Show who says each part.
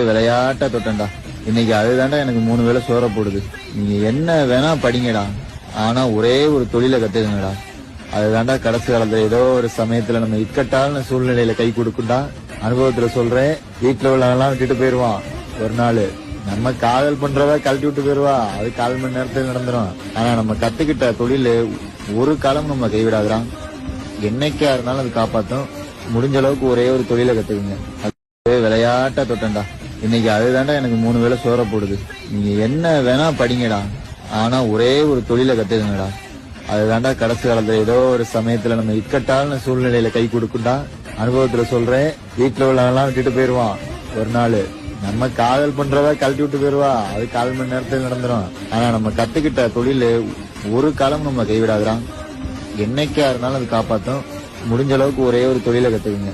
Speaker 1: விளையாட்ட தொட்டண்டா. இன்னைக்கு அதுதான்டா எனக்கு 3 வேளை சோற போடுது. நீங்க என்ன வேணா படிங்கடா, ஆனா ஒரே ஒரு தொழிலை கத்துக்கங்கடா. அதுதான்டா கடைசி காலத்துல ஏதோ ஒரு சமயத்துல நம்ம இக்கட்டான சூழ்நிலையில கை கொடுக்குண்டா. அனுபவத்துல சொல்றேன், வீட்டுல உள்ளவெல்லாம் விட்டுட்டு போயிருவான். ஒரு நாள் நம்ம காதல் பண்றதா கழட்டி விட்டு போயிருவா. அது 1/4 மணி நேரத்துல நடந்துரும். ஆனா நம்ம கத்துக்கிட்ட தொழில் ஒரு காலம் நம்ம கைவிடாதுறான். என்னைக்கா இருந்தாலும் அது காப்பாத்தும். முடிஞ்ச அளவுக்கு ஒரே ஒரு தொழிலை கத்துக்குங்க. விளையாட்ட தொட்டண்டா. இன்னைக்கு அதுதான்டா எனக்கு 3 வேளை சோற போடுது. நீங்க என்ன வேணா படிங்கடா, ஆனா ஒரே ஒரு தொழிலை கத்துக்கங்கடா. அதுதான்டா கடைசி காலத்துல ஏதோ ஒரு சமயத்துல நம்ம இக்கட்டான சூழ்நிலையில கை கொடுக்குண்டா. அனுபவத்துல சொல்றேன், வீட்டுல உள்ளவெல்லாம் விட்டுட்டு போயிருவான். ஒரு நாள் நம்ம காதல் பண்றதா கழட்டி விட்டு போயிருவா. அது 1/4 மணி நேரத்துல நடந்துரும். ஆனா நம்ம கத்துக்கிட்ட தொழில் ஒரு காலம் நம்ம கைவிடாதுறான். என்னைக்கா இருந்தாலும் அது காப்பாத்தும். முடிஞ்ச அளவுக்கு ஒரே ஒரு தொழிலை கத்துக்குங்க.